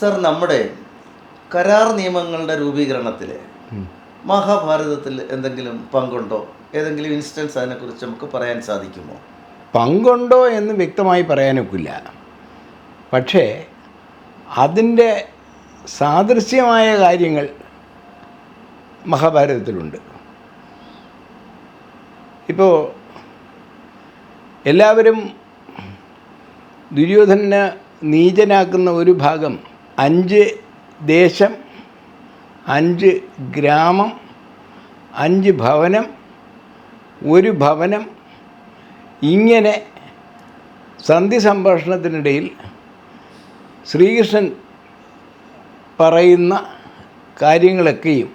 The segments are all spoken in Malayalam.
സർ, നമ്മുടെ കരാർ നിയമങ്ങളുടെ രൂപീകരണത്തിൽ മഹാഭാരതത്തിൽ എന്തെങ്കിലും പങ്കുണ്ടോ? ഏതെങ്കിലും ഇൻസ്റ്റൻസ് അതിനെക്കുറിച്ച് നമുക്ക് പറയാൻ സാധിക്കുമോ? പങ്കുണ്ടോ എന്ന് വ്യക്തമായി പറയാനൊക്കില്ല. പക്ഷേ അതിൻ്റെ സാദൃശ്യമായ കാര്യങ്ങൾ മഹാഭാരതത്തിലുണ്ട്. ഇപ്പോൾ എല്ലാവരും ദുര്യോധനനെ നീചനാക്കുന്ന ഒരു ഭാഗം 5 ദേശം, 5 ഗ്രാമം, 5 ഭവനം, 1 ഭവനം, ഇങ്ങനെ സന്ധി സംഭാഷണത്തിനിടയിൽ ശ്രീകൃഷ്ണൻ പറയുന്ന കാര്യങ്ങളൊക്കെയും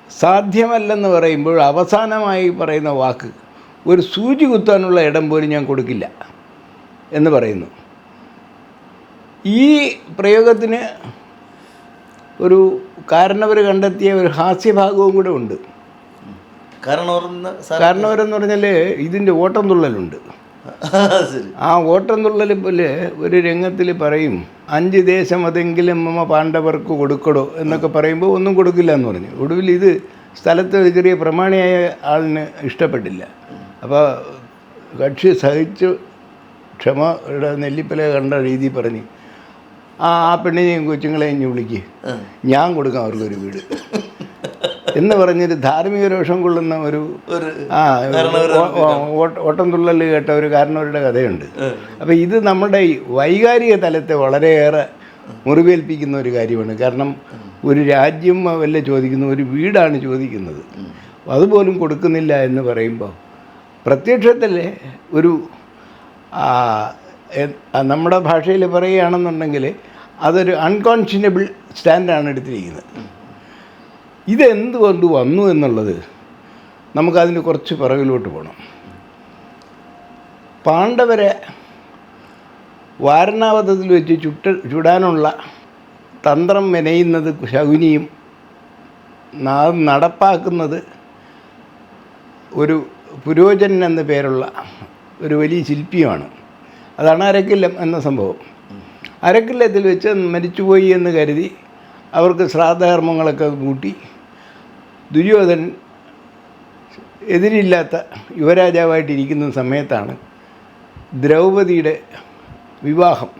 സാധ്യമല്ലെന്ന് പറയുമ്പോൾ അവസാനമായി പറയുന്ന വാക്ക് ഒരു സൂചി കുത്താനുള്ള ഇടം പോലും ഞാൻ കൊടുക്കില്ല എന്ന് പറയുന്നു. ഈ പ്രയോഗത്തിന് ഒരു കാരണവർ കണ്ടെത്തിയ ഒരു ഹാസ്യഭാഗവും കൂടെ ഉണ്ട്. കാരണവരെന്ന് പറഞ്ഞാൽ ഇതിൻ്റെ ഓട്ടം തുള്ളലുണ്ട്. ആ ഓട്ടം തുള്ളൽ പോലെ ഒരു രംഗത്തിൽ പറയും 5 ദേശം അതെങ്കിലും അമ്മ പാണ്ഡവർക്ക് കൊടുക്കടോ എന്നൊക്കെ പറയുമ്പോൾ ഒന്നും കൊടുക്കില്ല എന്ന് പറഞ്ഞു. ഒടുവിൽ ഇത് സ്ഥലത്ത് ഒരു ചെറിയ പ്രമാണിയായ ആളിന് ഇഷ്ടപ്പെട്ടില്ല. അപ്പോൾ കക്ഷി സഹിച്ച് ക്ഷമയുടെ നെല്ലിപ്പല കണ്ട രീതി പറഞ്ഞ് ആ പെണ്ണിനെയും കൊച്ചുങ്ങളെയും വിളിക്ക്, ഞാൻ കൊടുക്കാം അവർക്കൊരു വീട് എന്ന് പറഞ്ഞൊരു ധാർമ്മിക രോഷം കൊള്ളുന്ന ഒരു ഓട്ടം തുള്ളൽ കേട്ട ഒരു കാരണവരുടെ കഥയുണ്ട്. അപ്പോൾ ഇത് നമ്മുടെ വൈകാരിക തലത്തെ വളരെയേറെ മുറിവേൽപ്പിക്കുന്ന ഒരു കാര്യമാണ്. കാരണം ഒരു രാജ്യം വല്ല ചോദിക്കുന്നു, ഒരു വീടാണ് ചോദിക്കുന്നത്, അതുപോലും കൊടുക്കുന്നില്ല എന്ന് പറയുമ്പോൾ പ്രത്യക്ഷത്തിൽ ഒരു നമ്മുടെ ഭാഷയിൽ പറയുകയാണെന്നുണ്ടെങ്കിൽ അതൊരു അൺകോൺഷ്യനബിൾ സ്റ്റാൻഡാണ് എടുത്തിരിക്കുന്നത്. ഇതെന്തുകൊണ്ട് വന്നു എന്നുള്ളത് നമുക്കതിന് കുറച്ച് പിറകിലോട്ട് പോകണം. പാണ്ഡവരെ വാരണാവതത്തിൽ വെച്ച് ചുടാനുള്ള തന്ത്രം മെനയുന്നത് ശകുനിയും നടപ്പാക്കുന്നത് ഒരു പുരോചനൻ എന്ന പേരുള്ള ഒരു വലിയ ശില്പിയുമാണ്. അതാണ് അരക്കില്ലം എന്ന സംഭവം. അരക്കില്ലത്തിൽ വെച്ച് മരിച്ചുപോയി എന്ന് കരുതി അവർക്ക് ശ്രാദ്ധകർമ്മങ്ങളൊക്കെ കൂട്ടി ദുര്യോധനൻ എതിരില്ലാത്ത യുവരാജാവായിട്ടിരിക്കുന്ന സമയത്താണ് ദ്രൗപദിയുടെ വിവാഹം.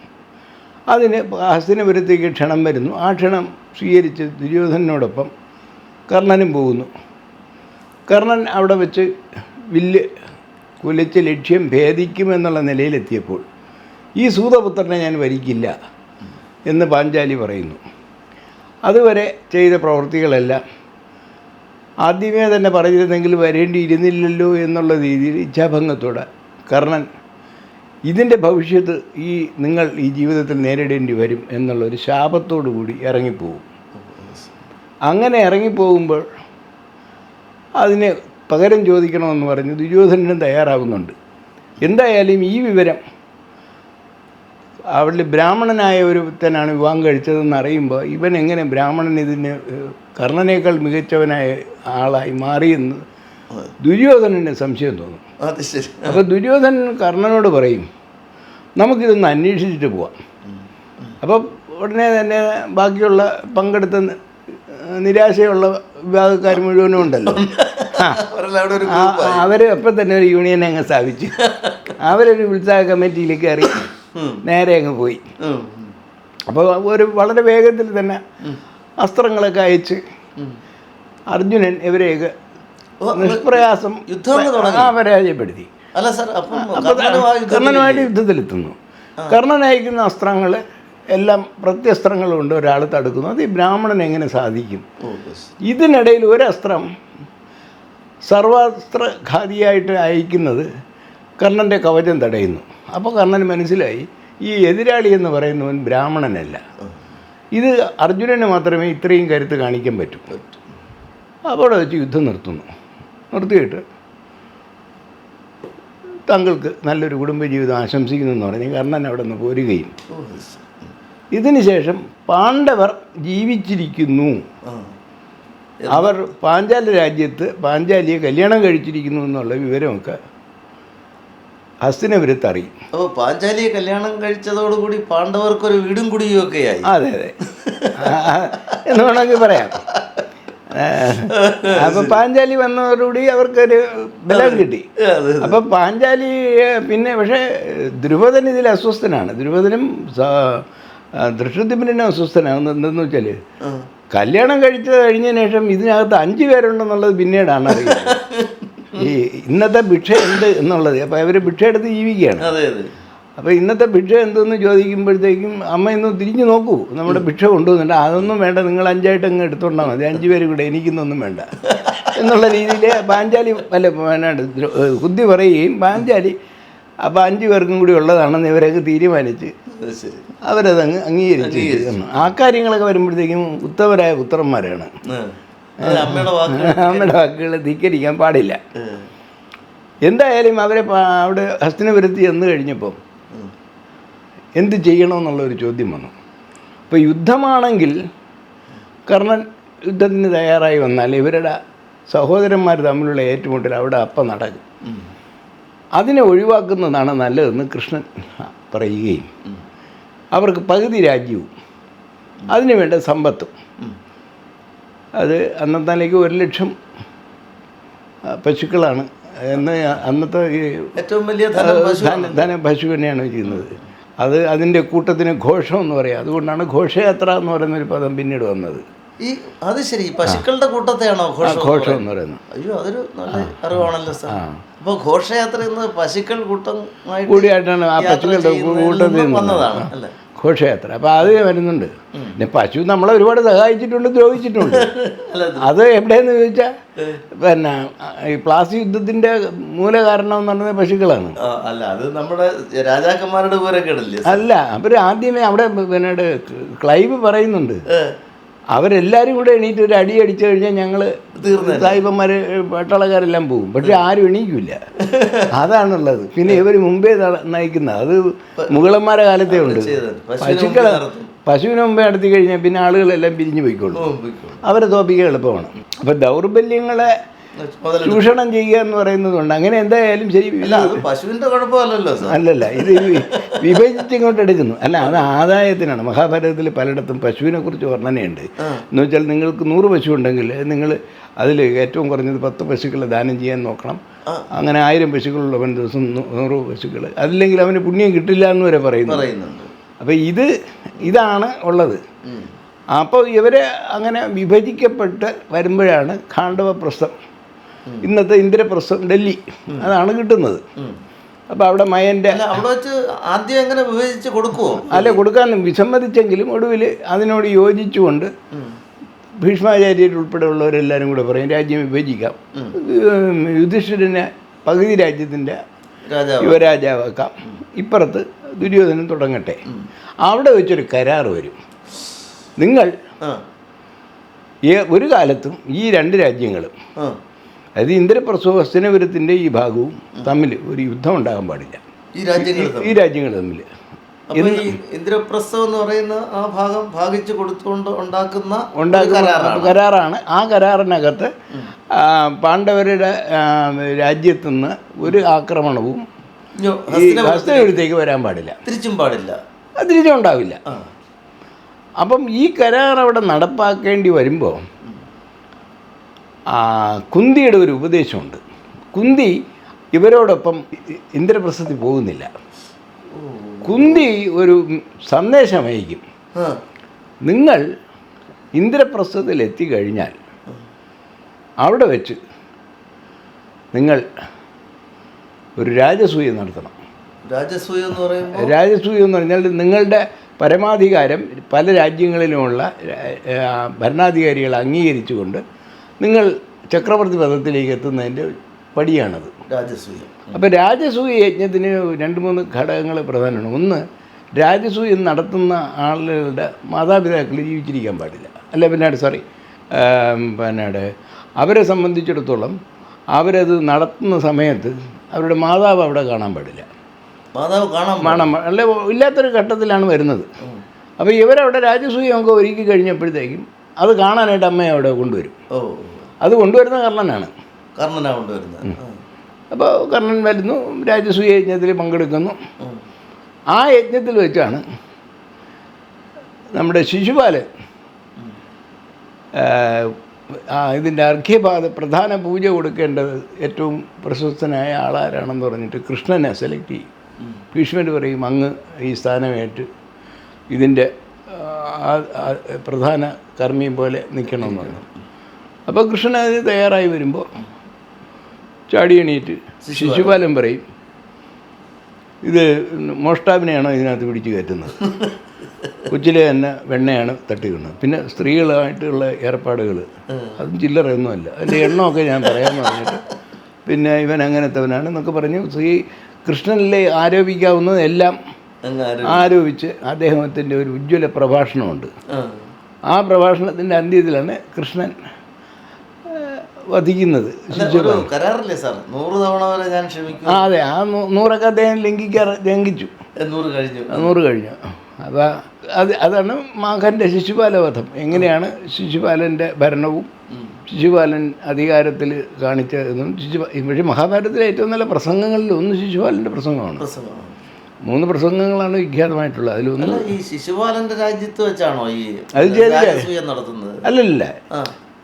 അതിന് ഹസ്തിനപുരത്തേക്ക് ക്ഷണം വരുന്നു. ആ ക്ഷണം സ്വീകരിച്ച് ദുര്യോധനനോടൊപ്പം കർണനും പോകുന്നു. കർണൻ അവിടെ വെച്ച് വില്ല് കുലച്ച് ലക്ഷ്യം ഭേദിക്കുമെന്നുള്ള നിലയിലെത്തിയപ്പോൾ ഈ സൂതപുത്രനെ ഞാൻ വരിക്കില്ല എന്ന് പാഞ്ചാലി പറയുന്നു. അതുവരെ ചെയ്ത പ്രവൃത്തികളെല്ലാം ആദ്യമേ തന്നെ പറഞ്ഞിരുന്നെങ്കിൽ വരേണ്ടിയിരുന്നില്ലല്ലോ എന്നുള്ള രീതിയിൽ ഇച്ഛാഭംഗത്തോടെ കർണൻ ഇതിൻ്റെ ഭവിഷ്യത്ത് നിങ്ങൾ ഈ ജീവിതത്തിൽ നേരിടേണ്ടി വരും എന്നുള്ളൊരു ശാപത്തോടു കൂടി ഇറങ്ങിപ്പോകും. അങ്ങനെ ഇറങ്ങിപ്പോകുമ്പോൾ അതിന് പകരം ചോദിക്കണമെന്ന് പറഞ്ഞ് ദുര്യോധനനും തയ്യാറാകുന്നുണ്ട്. എന്തായാലും ഈ വിവരം അവിടെ ബ്രാഹ്മണനായ ഒരുത്തനാണ് വിവാഹം കഴിച്ചതെന്ന് അറിയുമ്പോൾ ഇവൻ എങ്ങനെ ബ്രാഹ്മണൻ ഇതിന് കർണനേക്കാൾ മികച്ചവനായ ആളായി മാറിയെന്ന് ദുര്യോധനന് സംശയം തോന്നും. അപ്പോൾ ദുര്യോധനൻ കർണനോട് പറയും, നമുക്കിതൊന്ന് അന്വേഷിച്ചിട്ട് പോവാം. അപ്പോൾ ഉടനെ തന്നെ ബാക്കിയുള്ള പങ്കെടുത്ത നിരാശയുള്ള വിഭാഗക്കാർ മുഴുവനും ഉണ്ടല്ലോ, അവർ അപ്പം തന്നെ ഒരു യൂണിയൻ അങ്ങ് സ്ഥാപിച്ചു. അവരൊരു ഉത്സാഹ കമ്മിറ്റിയിലേക്ക് കയറി നേരെ അങ്ങ് പോയി. അപ്പോൾ വളരെ വേഗത്തിൽ തന്നെ അസ്ത്രങ്ങളൊക്കെ അയച്ച് അർജുനൻ ഇവരെയൊക്കെ നിഷ്പ്രയാസം പരാജയപ്പെടുത്തി. കർണനുമായിട്ട് യുദ്ധത്തിലെത്തുന്നു. കർണൻ അയക്കുന്ന അസ്ത്രങ്ങൾ എല്ലാം പ്രത്യസ്ത്രങ്ങളുണ്ട്, ഒരാൾ തടുക്കുന്നു. അത് ഈ ബ്രാഹ്മണൻ എങ്ങനെ സാധിക്കും? ഇതിനിടയിൽ ഒരസ്ത്രം സർവാസ്ത്രഘാതിയായിട്ട് അയക്കുന്നത് കർണൻ്റെ കവചം തടയുന്നു. അപ്പോൾ കർണന് മനസ്സിലായി ഈ എതിരാളി എന്ന് പറയുന്നവൻ ബ്രാഹ്മണനല്ല, ഇത് അർജുനന് മാത്രമേ ഇത്രയും കരുത്ത് കാണിക്കാൻ പറ്റൂ. അപ്പോൾ വെച്ച് യുദ്ധം നിർത്തിയിട്ട് താങ്കൾക്ക് നല്ലൊരു കുടുംബജീവിതം ആശംസിക്കുന്നു എന്ന് പറഞ്ഞ് കർണൻ അവിടെ നിന്ന് പോരുകയും ഇതിന് ശേഷം പാണ്ഡവർ ജീവിച്ചിരിക്കുന്നു, അവർ പാഞ്ചാല രാജ്യത്ത് പാഞ്ചാലിയെ കല്യാണം കഴിച്ചിരിക്കുന്നു എന്നുള്ള വിവരമൊക്കെ ഹസ്തിനപുരത്ത് അറിയും. അപ്പോൾ പാഞ്ചാലിയെ കല്യാണം കഴിച്ചതോടുകൂടി പാണ്ഡവർക്കൊരു വീടും കുടിയും ഒക്കെയായി. അതെ അതെ എന്ന് വേണമെങ്കിൽ പറയാം. അപ്പം പാഞ്ചാലി വന്നതോടുകൂടി അവർക്കൊരു ബലം കിട്ടി. അപ്പം പാഞ്ചാലി പിന്നെ പക്ഷേ ദ്രുപദൻ ഇതിൽ അസ്വസ്ഥനാണ്. ദ്രുപദനും ദൃഷ്ടദ്യുമ്നനും അസ്വസ്ഥനാണ്. എന്തെന്ന് വെച്ചാൽ കല്യാണം കഴിഞ്ഞതിന് ശേഷം ഇതിനകത്ത് 5 പേരുണ്ടെന്നുള്ളത് പിന്നീടാണ് അറിയുന്നത്. ഈ ഇന്നത്തെ ഭിക്ഷ എന്ത് എന്നുള്ളത്. അപ്പോൾ അവർ ഭിക്ഷ എടുത്ത് ജീവിക്കുകയാണ്. അപ്പോൾ ഇന്നത്തെ ഭിക്ഷ എന്തെന്ന് ചോദിക്കുമ്പോഴത്തേക്കും അമ്മ ഇന്ന് തിരിഞ്ഞു നോക്കൂ, നമ്മുടെ ഭിക്ഷ കൊണ്ടുവന്നിട്ട് അതൊന്നും വേണ്ട, നിങ്ങൾ 5 അങ്ങ് എടുത്തോണ്ടാൽ മതി, 5 പേര് കൂടെ, എനിക്കൊന്നും വേണ്ട എന്നുള്ള രീതിയിൽ പാഞ്ചാലി ബുദ്ധി പറയുകയും പാഞ്ചാലി അപ്പോൾ 5 പേർക്കും കൂടി ഉള്ളതാണെന്ന് ഇവരൊക്കെ തീരുമാനിച്ച് അവരതങ്ങ് അംഗീകരിച്ച്. ആ കാര്യങ്ങളൊക്കെ വരുമ്പോഴത്തേക്കും ഉത്തമരായ പുത്രന്മാരാണ്. അമ്മയുടെ വാക്കുകൾ ധിക്കരിക്കാൻ പാടില്ല. എന്തായാലും അവരെ അവിടെ ഹസ്തിനപുരത്ത് ചെന്ന് കഴിഞ്ഞപ്പം എന്ത് ചെയ്യണമെന്നുള്ളൊരു ചോദ്യം വന്നു. അപ്പോൾ യുദ്ധമാണെങ്കിൽ കർണൻ യുദ്ധത്തിന് തയ്യാറായി വന്നാൽ ഇവരുടെ സഹോദരന്മാർ തമ്മിലുള്ള ഏറ്റുമുട്ടൽ അവിടെ അപ്പം നടക്കും. അതിനെ ഒഴിവാക്കുന്നതാണ് നല്ലതെന്ന് കൃഷ്ണൻ പറയുകയും അവർക്ക് പകുതി രാജ്യവും അതിനു വേണ്ട സമ്പത്തും, അത് അന്നത്തേക്ക് 1,00,000 പശുക്കളാണ് എന്ന് അന്നത്തെ ഈ ഏറ്റവും വലിയ ധനം പശു തന്നെയാണ് ചെയ്യുന്നത്. അത് അതിൻ്റെ കൂട്ടത്തിന് ഘോഷം എന്ന് പറയാം. അതുകൊണ്ടാണ് ഘോഷയാത്ര എന്ന് പറയുന്നൊരു പദം പിന്നീട് വന്നത്. അത് ശരി, പശുക്കളുടെ കൂട്ടത്തെയാണോ ഘോഷം എന്ന് പറയുന്നത്? അയ്യോ, അതൊരു നല്ല അറിവാണല്ലോ സാർ. അപ്പോൾ ഘോഷയാത്ര എന്ന് പശുക്കൾ കൂടിയായിട്ടാണ് ആ പശുക്കളുടെ കൂട്ടത്തിൽ വന്നതാണ് അല്ലേ ഘോഷയാത്ര. അപ്പോൾ അത് വരുന്നുണ്ട്. പിന്നെ പശു നമ്മളെ ഒരുപാട് സഹായിച്ചിട്ടുണ്ട്, ദ്രോഹിച്ചിട്ടുണ്ട്. അത് എവിടെയെന്ന് ചോദിച്ചാൽ പിന്നെ ഈ പ്ലാസി യുദ്ധത്തിൻ്റെ മൂല കാരണം എന്ന് പറയുന്നത് പശുക്കളാണ്. അല്ല, അത് നമ്മുടെ രാജാക്കന്മാരുടെ പൂരക്കേടല്ലേ? അല്ല, അവർ ആദ്യമേ അവിടെ പിന്നെ ക്ലൈവ് പറയുന്നുണ്ട്, അവരെല്ലാവരും കൂടെ എണീറ്റ് ഒരു അടി അടിച്ചു കഴിഞ്ഞാൽ ഞങ്ങൾ സാഹിബന്മാർ പട്ടാളക്കാരെല്ലാം പോകും. പക്ഷെ ആരും എണീക്കില്ല, അതാണുള്ളത്. പിന്നെ ഇവർ മുമ്പേ നയിക്കുന്നത് അത് മുഗളന്മാരുടെ കാലത്തേ ഉണ്ട്. പശുവിന് മുമ്പേ നടത്തി കഴിഞ്ഞാൽ പിന്നെ ആളുകളെല്ലാം പിരിഞ്ഞു പോയിക്കോളും. അവരെ തോപ്പിക്കാൻ എളുപ്പമാണ്. അപ്പം ദൗർബല്യങ്ങളെ ചൂഷണം ചെയ്യുക എന്ന് പറയുന്നതുകൊണ്ട് അങ്ങനെ എന്തായാലും ശരി. പശുവിൻ്റെ കുഴപ്പമല്ലല്ലോ. അല്ലല്ല, ഇത് വിഭജിച്ചിങ്ങോട്ട് എടുക്കുന്നു. അല്ല, അത് ആദായത്തിനാണ്. മഹാഭാരതത്തിൽ പലയിടത്തും പശുവിനെ കുറിച്ച് വർണ്ണനയുണ്ട്. എന്ന് വെച്ചാൽ നിങ്ങൾക്ക് 100 പശു ഉണ്ടെങ്കിൽ നിങ്ങൾ അതിൽ ഏറ്റവും കുറഞ്ഞത് 10 പശുക്കളെ ദാനം ചെയ്യാൻ നോക്കണം. അങ്ങനെ 1000 പശുക്കളുള്ളവൻ ദിവസം 100 പശുക്കൾ, അതില്ലെങ്കിൽ അവന് പുണ്യം കിട്ടില്ല എന്ന് വരെ പറയുന്നുണ്ട്. അപ്പോൾ ഇതാണ് ഉള്ളത്. അപ്പോൾ ഇവരെ അങ്ങനെ വിഭജിക്കപ്പെട്ട് വരുമ്പോഴാണ് ഖാണ്ഡവപ്രസ്ഥം, ഇന്നത്തെ ഇന്ദ്രപ്രസ്ഥം, ഡൽഹി, അതാണ് കിട്ടുന്നത്. അപ്പോൾ അവിടെ മയൻ്റെ അവിടെ വെച്ച് ആദ്യം എങ്ങനെ വിഭജിച്ച് കൊടുക്കുമോ? അല്ല, കൊടുക്കാൻ വിസമ്മതിച്ചെങ്കിലും ഒടുവിൽ അതിനോട് യോജിച്ചുകൊണ്ട് ഭീഷ്മാചാര്യരുൾപ്പെടെയുള്ളവരെല്ലാവരും കൂടെ പറയും രാജ്യം വിഭജിക്കാം, യുധിഷ്ഠിരനെ പകുതി രാജ്യത്തിൻ്റെ യുവരാജാവാക്കാം, ഇപ്പുറത്ത് ദുര്യോധനൻ തുടങ്ങട്ടെ. അവിടെ വെച്ചൊരു കരാർ വരും. നിങ്ങൾ ഒരു കാലത്തും ഈ 2 രാജ്യങ്ങളും, അതായത് ഇന്ദ്രപ്രസ്ഥവും ഹസ്തിനപുരത്തിൻ്റെ ഈ ഭാഗവും തമ്മിൽ ഒരു യുദ്ധം ഉണ്ടാകാൻ പാടില്ല. ഈ രാജ്യങ്ങൾ തമ്മിൽ ഇന്ദ്രപ്രസ്ഥം എന്ന് പറയുന്ന ആ ഭാഗം ഭാഗിച്ചു കൊടുത്തുകൊണ്ട് ഉണ്ടാക്കുന്ന കരാറാണ്. ആ കരാറിനകത്ത് പാണ്ഡവരുടെ രാജ്യത്തുനിന്ന് ഒരു ആക്രമണവും ഈ ഹസ്തിനപുരത്തേക്ക് വരാൻ പാടില്ല, തിരിച്ചും ഉണ്ടാവില്ല. അപ്പം ഈ കരാർ അവിടെ നടപ്പാക്കേണ്ടി വരുമ്പോൾ കുന്തിയുടെ ഒരു ഉപദേശമുണ്ട്. കുന്തി ഇവരോടൊപ്പം ഇന്ദ്രപ്രസ്ഥത്തിൽ പോകുന്നില്ല. കുന്തി ഒരു സന്ദേശം അയക്കും. നിങ്ങൾ ഇന്ദ്രപ്രസ്ഥത്തിൽ എത്തിക്കഴിഞ്ഞാൽ അവിടെ വെച്ച് നിങ്ങൾ ഒരു രാജസൂയ നടത്തണം. രാജസൂയം എന്ന് പറഞ്ഞാൽ നിങ്ങളുടെ പരമാധികാരം പല രാജ്യങ്ങളിലുമുള്ള ഭരണാധികാരികളെ അംഗീകരിച്ചുകൊണ്ട് നിങ്ങൾ ചക്രവർത്തി പദത്തിലേക്ക് എത്തുന്നതിൻ്റെ പടിയാണത് രാജസൂയം. അപ്പോൾ രാജസൂയ യജ്ഞത്തിന് 2-3 ഘടകങ്ങൾ പ്രധാനമാണ്. ഒന്ന്, രാജസൂയം നടത്തുന്ന ആളുകളുടെ മാതാപിതാക്കൾ ജീവിച്ചിരിക്കാൻ പാടില്ല. അല്ല പിന്നീട് അവരെ സംബന്ധിച്ചിടത്തോളം അവരത് നടത്തുന്ന സമയത്ത് അവരുടെ മാതാവ് അവിടെ കാണാൻ പാടില്ല. അല്ല, ഇല്ലാത്തൊരു ഘട്ടത്തിലാണ് വരുന്നത്. അപ്പോൾ ഇവരവിടെ രാജസൂയമൊക്കെ ഒരുക്കി കഴിഞ്ഞപ്പോഴത്തേക്കും അത് കാണാനായിട്ട് അമ്മയെ അവിടെ കൊണ്ടുവരും. അത് കൊണ്ടുവരുന്ന കർണനാണ്. അപ്പോൾ കർണൻ വരുന്നു, രാജസൂയ യജ്ഞത്തിൽ പങ്കെടുക്കുന്നു. ആ യജ്ഞത്തിൽ വെച്ചാണ് നമ്മുടെ ശിശുപാലൻ ഇതിൻ്റെ പ്രധാന പൂജ കൊടുക്കേണ്ടത് ഏറ്റവും പ്രശസ്തനായ ആളാരാണെന്ന് പറഞ്ഞിട്ട് കൃഷ്ണനെ സെലക്ട് ചെയ്യും. ഭീഷ്മർ പറയും അങ്ങ് ഈ സ്ഥാനമേറ്റ് ഇതിൻ്റെ പ്രധാന കർമ്മിയും പോലെ നിൽക്കണമെന്ന് പറഞ്ഞു. അപ്പോൾ കൃഷ്ണൻ അതിന് തയ്യാറായി വരുമ്പോൾ ചാടി എണീറ്റ് ശിശുപാലൻ പറയും ഇത് മോഷ്ടാവിനെയാണോ ഇതിനകത്ത് പിടിച്ച് കയറ്റുന്നത്, കൊച്ചിലെ തന്നെ വെണ്ണയാണ് തട്ടിക്കുന്നത്, പിന്നെ സ്ത്രീകളായിട്ടുള്ള ഏർപ്പാടുകൾ അതും ചില്ലറയൊന്നുമല്ല, അതിൻ്റെ എണ്ണമൊക്കെ ഞാൻ പറയാമെന്ന് പറഞ്ഞിട്ട് പിന്നെ ഇവൻ അങ്ങനത്തവനാണെന്നൊക്കെ പറഞ്ഞു. കൃഷ്ണനിലെ ആരോപിക്കാവുന്നത് എല്ലാം ആരോപിച്ച് അദ്ദേഹത്തിൻ്റെ ഒരു ഉജ്ജ്വല പ്രഭാഷണമുണ്ട്. ആ പ്രഭാഷണത്തിൻ്റെ അന്ത്യത്തിലാണ് കൃഷ്ണൻ വധിക്കുന്നത്. കരാറില്ലേ സാർ 100 തവണ വരെ ഞാൻ ക്ഷമിക്കും. അതെ, ആ 100ഒക്കെ അദ്ദേഹം ലംഘിച്ചു. 100 കഴിഞ്ഞു. അപ്പോൾ അതാണ് മകൻ്റെ ശിശുപാലവധം. എങ്ങനെയാണ് ശിശുപാലൻ്റെ ഭരണവും ശിശുപാലൻ അധികാരത്തിൽ കാണിച്ചതെന്നും പക്ഷേ മഹാഭാരതത്തിലെ ഏറ്റവും നല്ല പ്രസംഗങ്ങളിൽ ഒന്ന് ശിശുപാലൻ്റെ പ്രസംഗമാണ്. 3 പ്രസംഗങ്ങളാണ് വിഖ്യാതമായിട്ടുള്ളത്. അതിലൊന്ന് ഈ ശിശുപാലൻ്റെ രാജ്യത്ത് വെച്ചാണോ ഈ അത് ചെയ്തില്ല നടത്തുന്നത്? അല്ലല്ല,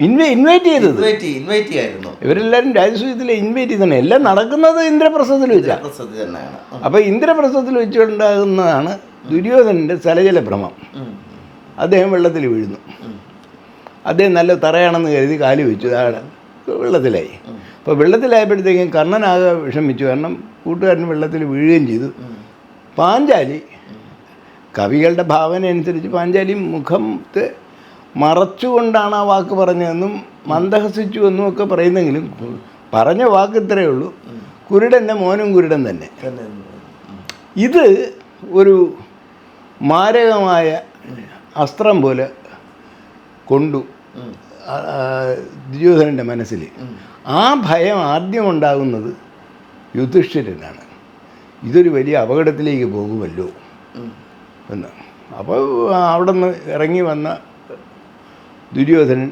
ഇൻവൈറ്റ് ചെയ്തത് ആയിരുന്നു. ഇവരെല്ലാവരും രാജസൂയത്തിൽ ഇൻവൈറ്റ് ചെയ്താണ്. എല്ലാം നടക്കുന്നത് ഇന്ദ്രപ്രസ്ഥത്തിൽ വെച്ചാണ്. അപ്പോൾ ഇന്ദ്രപ്രസ്ഥത്തിൽ വെച്ചുണ്ടാകുന്നതാണ് ദുര്യോധനൻ്റെ സ്ഥലജല ഭ്രമം. അദ്ദേഹം വെള്ളത്തിൽ വീഴുന്നു. അദ്ദേഹം നല്ല തറയാണെന്ന് കരുതി കാല് വെച്ചു, വെള്ളത്തിലായി. അപ്പോൾ വെള്ളത്തിലായപ്പോഴത്തേക്കും കർണനാകെ വിഷമിച്ചു. കാരണം കൂട്ടുകാരൻ വെള്ളത്തിൽ വീഴുകയും ചെയ്തു. പാഞ്ചാലി കവികളുടെ ഭാവന അനുസരിച്ച് പാഞ്ചാലി മുഖത്തെ മറച്ചുകൊണ്ടാണ് ആ വാക്ക് പറഞ്ഞതെന്നും മന്ദഹസിച്ചു എന്നും ഒക്കെ പറയുന്നെങ്കിലും പറഞ്ഞ വാക്ക് ഇത്രയേ ഉള്ളൂ, കുരുടൻ്റെ മോനും കുരുടൻ തന്നെ. ഇത് ഒരു മാരകമായ അസ്ത്രം പോലെ കൊണ്ടു ദുര്യോധനൻ്റെ മനസ്സിൽ. ആ ഭയം ആദ്യം ഉണ്ടാകുന്നത് യുധിഷ്ഠിരനാണ്. ഇതൊരു വലിയ അപകടത്തിലേക്ക് പോകുമല്ലോ എന്ന്. അപ്പോൾ അവിടെ നിന്ന് ഇറങ്ങി വന്ന ദുര്യോധനൻ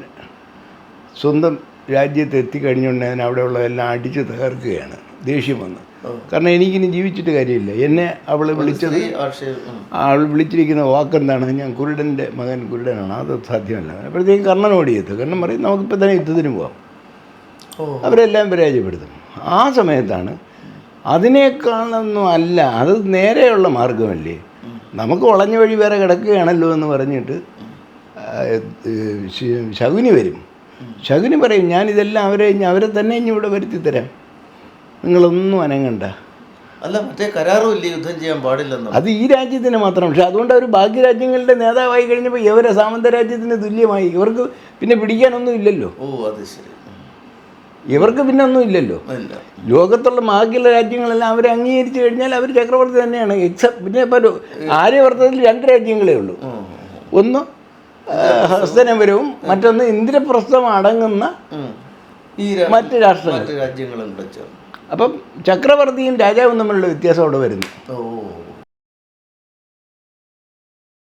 സ്വന്തം രാജ്യത്ത് എത്തിക്കഴിഞ്ഞുകൊണ്ട് അവിടെയുള്ളതെല്ലാം അടിച്ച് തകർക്കുകയാണ്. ദേഷ്യം വന്ന്. കാരണം എനിക്കിനി ജീവിച്ചിട്ട് കാര്യമില്ല. എന്നെ അവൾ വിളിച്ചിരിക്കുന്ന വാക്കെന്താണ്, ഞാൻ കുരുടൻ്റെ മകൻ കുരുടനാണ്, അത് സാധ്യമല്ല. അപ്പോഴത്തേക്കും കർണൻ ഓടിയെത്തും. കർണൻ പറയും നമുക്കിപ്പോൾ തന്നെ യുദ്ധത്തിന് പോകാം. അവരെല്ലാം പരാജയപ്പെടുത്തും. ആ സമയത്താണ് അതിനേക്കാളൊന്നും അല്ല, അത് നേരെയുള്ള മാർഗമല്ലേ, നമുക്ക് വളഞ്ഞ വഴി വേറെ കിടക്കുകയാണല്ലോ എന്ന് പറഞ്ഞിട്ട് ശകുനി വരും. ശകുനി പറയും ഞാനിതെല്ലാം അവരെ തന്നെ ഇനി ഇവിടെ വരുത്തിത്തരാം, നിങ്ങളൊന്നും അനങ്ങണ്ട. അല്ല, മറ്റേ കരാറുമില്ല യുദ്ധം ചെയ്യാൻ പാടില്ലെന്ന്. അത് ഈ രാജ്യത്തിന് മാത്രം. പക്ഷെ അതുകൊണ്ട് അവർ ഭാഗ്യരാജ്യങ്ങളുടെ നേതാവായി കഴിഞ്ഞപ്പോൾ ഇവരെ സാമന്തരാജ്യത്തിന് തുല്യമായി. ഇവർക്ക് പിന്നെ പിടിക്കാനൊന്നും ഇല്ലല്ലോ. അത് ശരി. ഇവർക്ക് പിന്നെ ഒന്നും ഇല്ലല്ലോ. ലോകത്തുള്ള ബാക്കിയുള്ള രാജ്യങ്ങളെല്ലാം അവരെ അംഗീകരിച്ചു കഴിഞ്ഞാൽ അവർ ചക്രവർത്തി തന്നെയാണ്. പിന്നെ ഇപ്പോൾ ആര്യവർത്തത്തിൽ 2 രാജ്യങ്ങളേ ഉള്ളൂ. ഒന്ന് ഹസ്തനപുരവും മറ്റൊന്ന് ഇന്ദ്രപ്രസ്ഥം അടങ്ങുന്ന മറ്റ് രാജ്യങ്ങളും. അപ്പം ചക്രവർത്തിയും രാജാവും തമ്മിലുള്ള വ്യത്യാസം അവിടെ വരുന്നു.